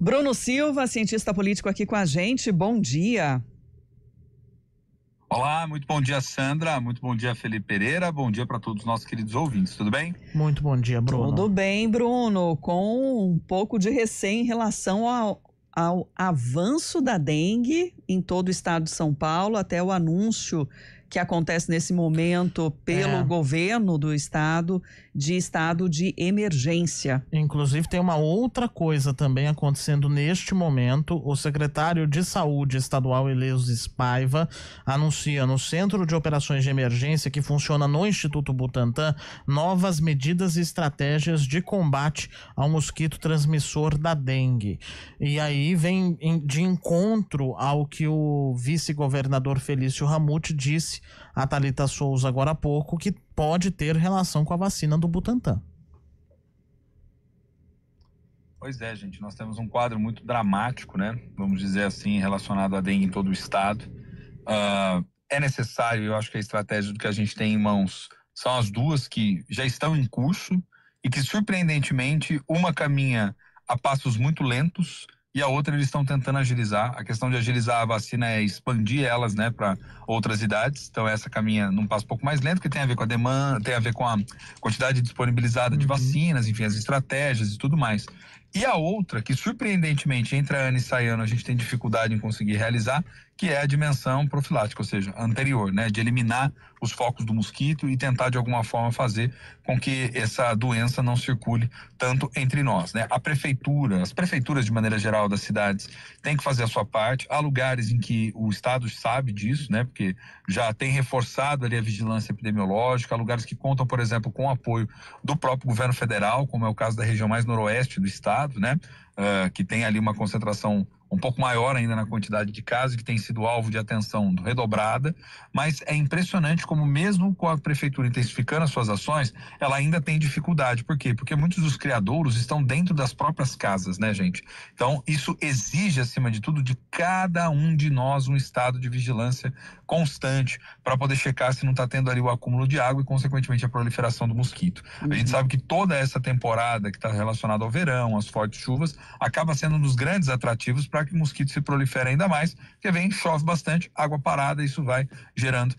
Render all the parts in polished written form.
Bruno Silva, cientista político aqui com a gente, bom dia. Olá, muito bom dia, Sandra, muito bom dia, Felipe Pereira, bom dia para todos os nossos queridos ouvintes, tudo bem? Muito bom dia, Bruno. Tudo bem, Bruno, com um pouco de receio em relação ao avanço da dengue em todo o estado de São Paulo, até o anúncio que acontece nesse momento pelo governo do estado de emergência. Inclusive tem uma outra coisa também acontecendo neste momento. O secretário de Saúde estadual, Eleusis Paiva, anuncia no Centro de Operações de Emergência, que funciona no Instituto Butantan, novas medidas e estratégias de combate ao mosquito transmissor da dengue. E aí vem de encontro ao que o vice-governador Felício Ramute disse a Thalita Souza agora há pouco, que pode ter relação com a vacina do Butantan. Pois é, gente, nós temos um quadro muito dramático, né? Vamos dizer assim, relacionado à dengue em todo o estado. É necessário, eu acho que a estratégia do que a gente tem em mãos são as duas que já estão em curso e que, surpreendentemente, uma caminha a passos muito lentos e a outra eles estão tentando agilizar. A questão de agilizar a vacina é expandir elas, né, para outras idades. Então essa caminha num passo um pouco mais lento, que tem a ver com a demanda, tem a ver com a quantidade disponibilizada de vacinas, enfim, as estratégias e tudo mais. E a outra, que surpreendentemente entre ano e sai ano a gente tem dificuldade em conseguir realizar, que é a dimensão profilática, ou seja, anterior, né, de eliminar os focos do mosquito e tentar de alguma forma fazer com que essa doença não circule tanto entre nós, né? As prefeituras de maneira geral das cidades têm que fazer a sua parte. Há lugares em que o estado sabe disso, né, porque já tem reforçado ali a vigilância epidemiológica. Há lugares que contam, por exemplo, com o apoio do próprio governo federal, como é o caso da região mais noroeste do estado, né, que tem ali uma concentração um pouco maior ainda na quantidade de casos, que tem sido alvo de atenção redobrada, mas é impressionante como mesmo com a prefeitura intensificando as suas ações, ela ainda tem dificuldade. Por quê? Porque muitos dos criadouros estão dentro das próprias casas, né, gente? Então, isso exige, acima de tudo, de cada um de nós um estado de vigilância constante para poder checar se não está tendo ali o acúmulo de água e, consequentemente, a proliferação do mosquito. A gente sabe que toda essa temporada que está relacionada ao verão, às fortes chuvas, acaba sendo um dos grandes atrativos para que o mosquito se prolifere ainda mais, porque chove bastante, água parada, isso vai gerando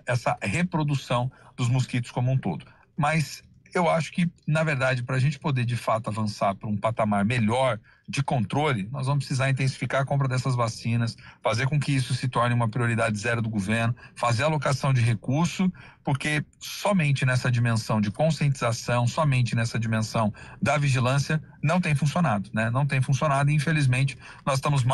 essa reprodução dos mosquitos como um todo. Mas eu acho que, na verdade, para a gente poder de fato avançar para um patamar melhor de controle, nós vamos precisar intensificar a compra dessas vacinas, fazer com que isso se torne uma prioridade zero do governo, fazer alocação de recurso, porque somente nessa dimensão de conscientização, somente nessa dimensão da vigilância, não tem funcionado, né? Não tem funcionado e, infelizmente, nós estamos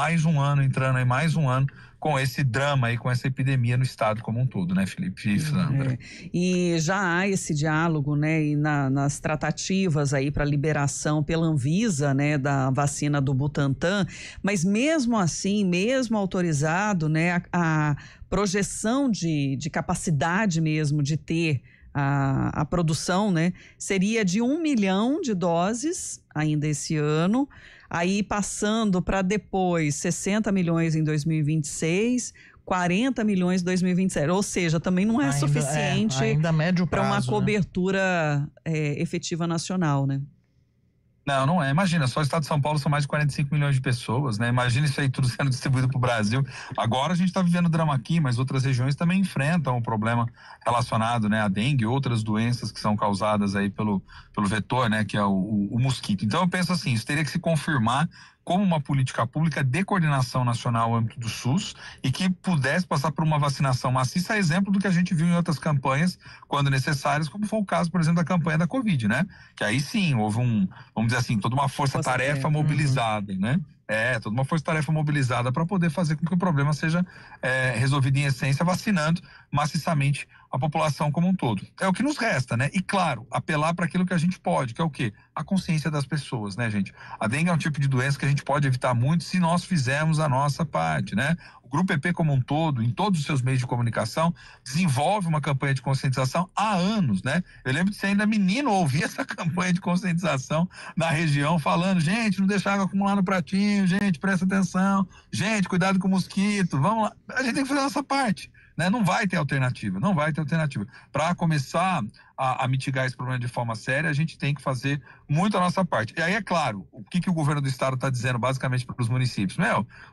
entrando em mais um ano com esse drama aí, com essa epidemia no estado como um todo, né, Felipe e Sandra? E já há esse diálogo, né, e nas tratativas aí para liberação pela Anvisa, né, da vacina do Butantan, mas mesmo assim, mesmo autorizado, né, a projeção de capacidade mesmo de ter a produção, né, seria de 1 milhão de doses ainda esse ano, aí passando para depois 60 milhões em 2026, 40 milhões em 2027, ou seja, também não é suficiente para uma cobertura efetiva nacional, né? Não é. Imagina, só o estado de São Paulo são mais de 45 milhões de pessoas, né? Imagina isso aí tudo sendo distribuído para o Brasil. Agora a gente está vivendo drama aqui, mas outras regiões também enfrentam o problema relacionado, né, à dengue e outras doenças que são causadas aí pelo vetor, né, que é o mosquito. Então eu penso assim, isso teria que se confirmar como uma política pública de coordenação nacional no âmbito do SUS e que pudesse passar por uma vacinação maciça, a exemplo do que a gente viu em outras campanhas, quando necessárias, como foi o caso, por exemplo, da campanha da Covid, né? Que aí sim, houve vamos dizer assim, toda uma força-tarefa mobilizada, né? Toda uma força-tarefa mobilizada para poder fazer com que o problema seja resolvido em essência, vacinando maciçamente a população como um todo. É o que nos resta, né? E claro, apelar para aquilo que a gente pode, que é o quê? A consciência das pessoas, né, gente? A dengue é um tipo de doença que a gente pode evitar muito se nós fizermos a nossa parte, né? O Grupo EP como um todo, em todos os seus meios de comunicação, desenvolve uma campanha de conscientização há anos, né? Eu lembro de ser ainda menino ouvir essa campanha de conscientização na região, falando, gente, não deixa água acumular no pratinho, gente, presta atenção, gente, cuidado com o mosquito, vamos lá. A gente tem que fazer a nossa parte, né? Não vai ter alternativa. Para começar a mitigar esse problema de forma séria, a gente tem que fazer muito a nossa parte. E aí, é claro, o que o governo do estado está dizendo basicamente para os municípios?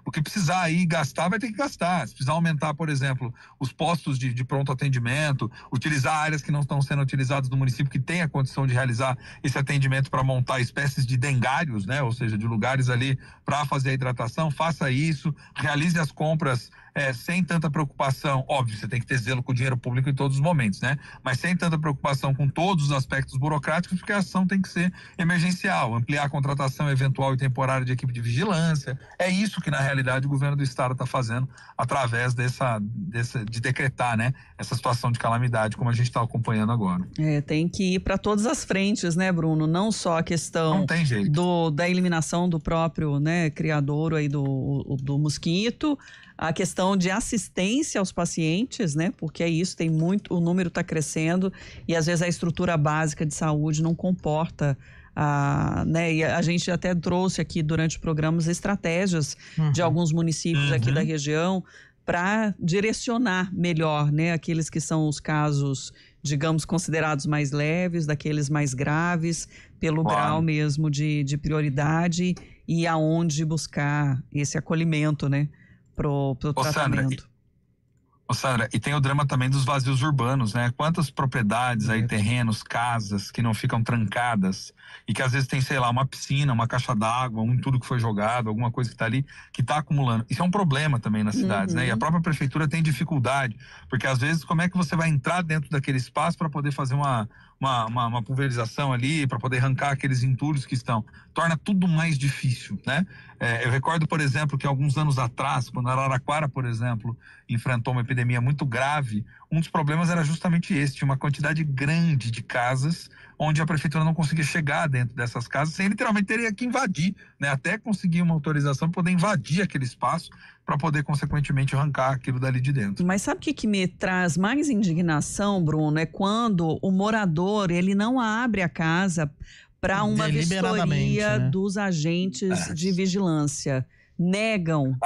O que precisar aí gastar, vai ter que gastar. Se precisar aumentar, por exemplo, os postos de pronto atendimento, utilizar áreas que não estão sendo utilizadas no município, que tem a condição de realizar esse atendimento para montar espécies de dengários, né? Ou seja, de lugares ali para fazer a hidratação, faça isso, realize as compras sem tanta preocupação. Óbvio, você tem que ter zelo com o dinheiro público em todos os momentos, né? Mas sem tanta preocupação com todos os aspectos burocráticos, porque a ação tem que ser emergencial, ampliar a contratação eventual e temporária de equipe de vigilância. É isso que, na realidade, o governo do estado está fazendo através de decretar, né, essa situação de calamidade, como a gente está acompanhando agora. Tem que ir para todas as frentes, né, Bruno? Não só a questão não tem jeito. Da eliminação do próprio, né, criadouro aí do mosquito, a questão de assistência aos pacientes, né? Porque é isso, o número está crescendo e às vezes a estrutura básica de saúde não comporta, né? E a gente até trouxe aqui durante programas estratégias de alguns municípios aqui da região para direcionar melhor, né? Aqueles que são os casos, digamos, considerados mais leves, daqueles mais graves, pelo grau mesmo de prioridade e aonde buscar esse acolhimento, né? Pro tratamento. Sandra, e tem o drama também dos vazios urbanos, né? Quantas propriedades aí, terrenos, casas que não ficam trancadas e que às vezes tem, sei lá, uma piscina, uma caixa d'água, um entulho que foi jogado, alguma coisa que tá ali, que tá acumulando. Isso é um problema também nas cidades, né? E a própria prefeitura tem dificuldade, porque às vezes como é que você vai entrar dentro daquele espaço para poder fazer uma pulverização ali, para poder arrancar aqueles entulhos que estão, torna tudo mais difícil, né? Eu recordo, por exemplo, que alguns anos atrás, quando a Araraquara, por exemplo, enfrentou uma epidemia muito grave, um dos problemas era justamente esse, tinha uma quantidade grande de casas onde a prefeitura não conseguia chegar dentro dessas casas, sem literalmente teria que invadir, né? Até conseguir uma autorização para poder invadir aquele espaço, para poder, consequentemente, arrancar aquilo dali de dentro. Mas sabe o que me traz mais indignação, Bruno? É quando o morador, ele não abre a casa para uma vistoria, né, dos agentes de vigilância. Negam.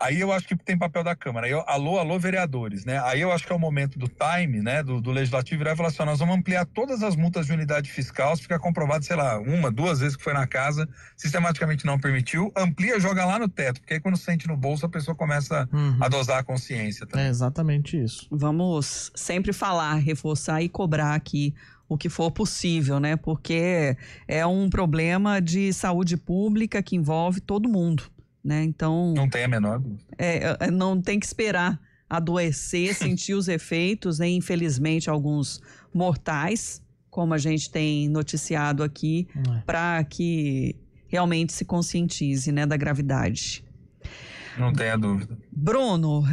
Aí eu acho que tem papel da Câmara. Alô, vereadores, né? Aí eu acho que é o momento do time, né? Do Legislativo virar e falar assim, nós vamos ampliar todas as multas de unidade fiscal, se ficar comprovado, sei lá, 1, 2 vezes que foi na casa, sistematicamente não permitiu, amplia, joga lá no teto, porque aí quando sente no bolso, a pessoa começa a dosar a consciência também. É exatamente isso. Vamos sempre falar, reforçar e cobrar aqui o que for possível, né? Porque é um problema de saúde pública que envolve todo mundo, né? Então, não tem a menor dúvida. Não tem que esperar adoecer, sentir os efeitos, né? Infelizmente, alguns mortais, como a gente tem noticiado aqui, para que realmente se conscientize, né, da gravidade. Não tenha dúvida. Bruno,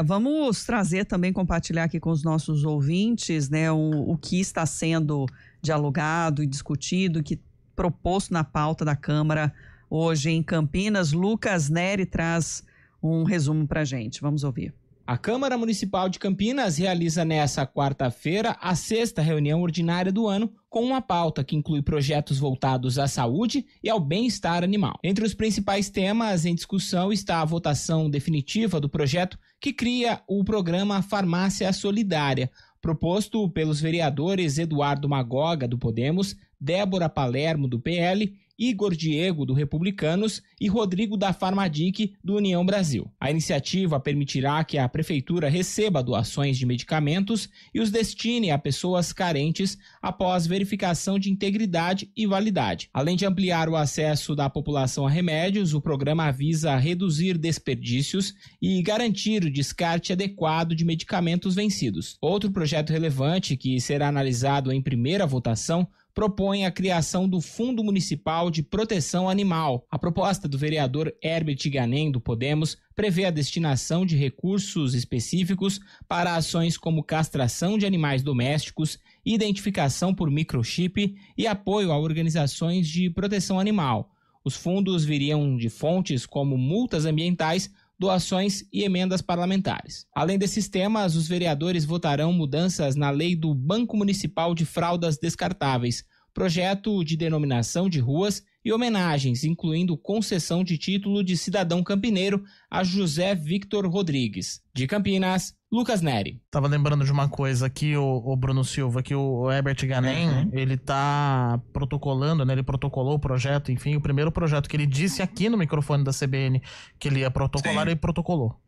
vamos trazer também, compartilhar aqui com os nossos ouvintes, né, o que está sendo dialogado e discutido, que proposto na pauta da Câmara hoje em Campinas. Lucas Neri traz um resumo para a gente. Vamos ouvir. A Câmara Municipal de Campinas realiza nesta quarta-feira a 6ª reunião ordinária do ano, com uma pauta que inclui projetos voltados à saúde e ao bem-estar animal. Entre os principais temas em discussão está a votação definitiva do projeto que cria o programa Farmácia Solidária, proposto pelos vereadores Eduardo Magoga, do Podemos, Débora Palermo, do PL, Igor Diego, do Republicanos, e Rodrigo da Farmadic, do União Brasil. A iniciativa permitirá que a Prefeitura receba doações de medicamentos e os destine a pessoas carentes após verificação de integridade e validade. Além de ampliar o acesso da população a remédios, o programa visa reduzir desperdícios e garantir o descarte adequado de medicamentos vencidos. Outro projeto relevante que será analisado em primeira votação propõe a criação do Fundo Municipal de Proteção Animal. A proposta do vereador Herbert Ganem, do Podemos, prevê a destinação de recursos específicos para ações como castração de animais domésticos, identificação por microchip e apoio a organizações de proteção animal. Os fundos viriam de fontes como multas ambientais, doações e emendas parlamentares. Além desses temas, os vereadores votarão mudanças na lei do Banco Municipal de Fraldas Descartáveis, projeto de denominação de ruas e homenagens, incluindo concessão de título de cidadão campineiro a José Victor Rodrigues. De Campinas, Lucas Neri. Tava lembrando de uma coisa aqui, o Bruno Silva, que o Herbert Ganem, ele tá protocolando, né? Ele protocolou o projeto, enfim, o primeiro projeto que ele disse aqui no microfone da CBN que ele ia protocolar, Sim. Ele protocolou.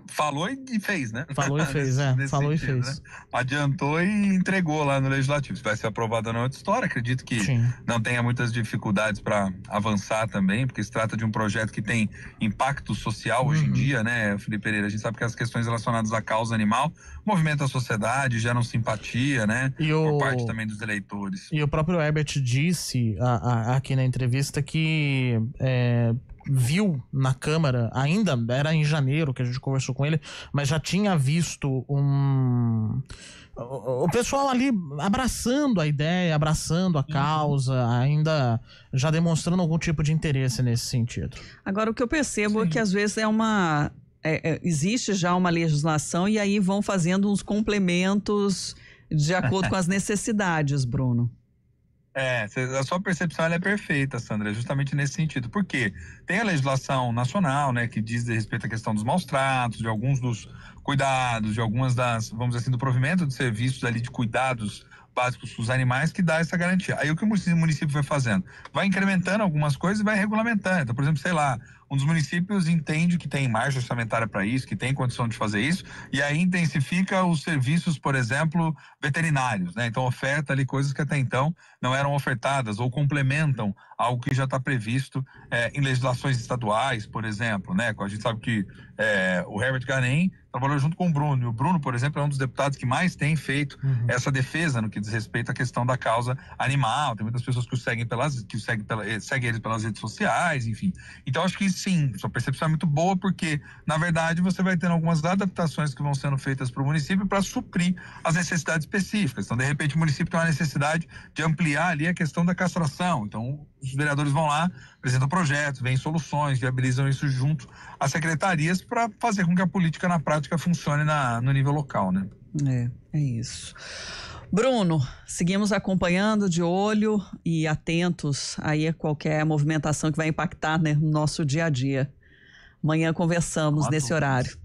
Falou e fez, né? Falou e fez, falou sentido, e fez. Né? Adiantou e entregou lá no Legislativo. Se vai ser aprovado ou não é outra história. Acredito que Sim. não tenha muitas dificuldades para avançar também, porque se trata de um projeto que tem impacto social hoje em dia, né, Felipe Pereira? A gente sabe que as questões relacionadas à causa animal movimentam a sociedade, geram simpatia, né? Por parte também dos eleitores. E o próprio Herbert disse aqui na entrevista que viu na Câmara, ainda era em janeiro que a gente conversou com ele, mas já tinha visto o pessoal ali abraçando a ideia, abraçando a causa, ainda já demonstrando algum tipo de interesse nesse sentido. Agora, o que eu percebo é que às vezes existe já uma legislação e aí vão fazendo uns complementos de acordo com as necessidades, Bruno. A sua percepção ela é perfeita, Sandra, justamente nesse sentido. Por quê? Tem a legislação nacional, né, que diz respeito à questão dos maus tratos, de alguns dos cuidados, de algumas das, vamos dizer assim, do provimento de serviços ali de cuidados básicos para os animais, que dá essa garantia. Aí o que o município vai fazendo? Vai incrementando algumas coisas e vai regulamentando. Então, por exemplo, sei lá, um dos municípios entende que tem margem orçamentária para isso, que tem condição de fazer isso, e aí intensifica os serviços, por exemplo, veterinários, né? Então oferta ali coisas que até então não eram ofertadas ou complementam algo que já está previsto em legislações estaduais, por exemplo, né? A gente sabe que o Herbert Ganem trabalhou junto com o Bruno, e o Bruno, por exemplo, é um dos deputados que mais tem feito essa defesa no que diz respeito à questão da causa animal. Tem muitas pessoas que seguem eles pelas redes sociais, enfim. Então acho que sim, sua percepção é muito boa, porque na verdade você vai tendo algumas adaptações que vão sendo feitas para o município para suprir as necessidades específicas. Então, de repente, o município tem uma necessidade de ampliar ali a questão da castração. Então, os vereadores vão lá, apresentam projetos, veem soluções, viabilizam isso junto às secretarias para fazer com que a política na prática funcione no nível local, né? É isso. Bruno, seguimos acompanhando de olho e atentos aí a qualquer movimentação que vai impactar, né, no nosso dia a dia. Amanhã conversamos nesse horário.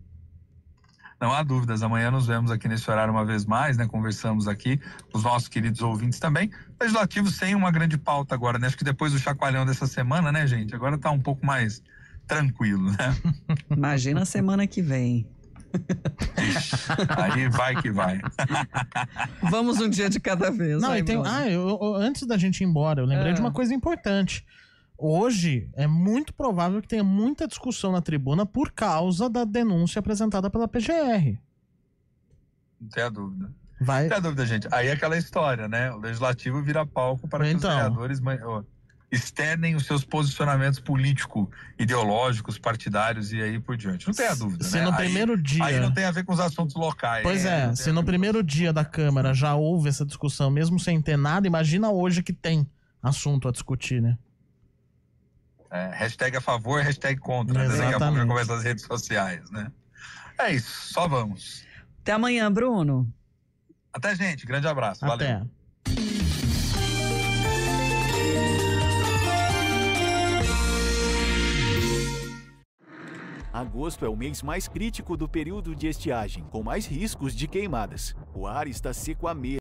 Não há dúvidas, amanhã nos vemos aqui nesse horário uma vez mais, né? Conversamos aqui com os nossos queridos ouvintes também. Legislativo sem uma grande pauta agora, né? Acho que depois do chacoalhão dessa semana, né, gente? Agora tá um pouco mais tranquilo, né? Imagina a semana que vem. Aí vai que vai. Vamos um dia de cada vez. Não, antes da gente ir embora, eu lembrei de uma coisa importante. Hoje é muito provável que tenha muita discussão na tribuna por causa da denúncia apresentada pela PGR. Não tem a dúvida. Não tem a dúvida, gente. Aí é aquela história, né? O legislativo vira palco para que os vereadores externem os seus posicionamentos político-ideológicos, partidários e aí por diante. Não tem a dúvida, né? No primeiro dia... Aí não tem a ver com os assuntos locais. Pois se no primeiro dia da Câmara já houve essa discussão, mesmo sem ter nada, imagina hoje que tem assunto a discutir, né? Hashtag a favor, hashtag contra. Né? Daqui a pouco já começa as redes sociais, né? É isso, só vamos. Até amanhã, Bruno. Até, gente. Grande abraço. Até. Valeu. Agosto é o mês mais crítico do período de estiagem, com mais riscos de queimadas. O ar está seco há meses.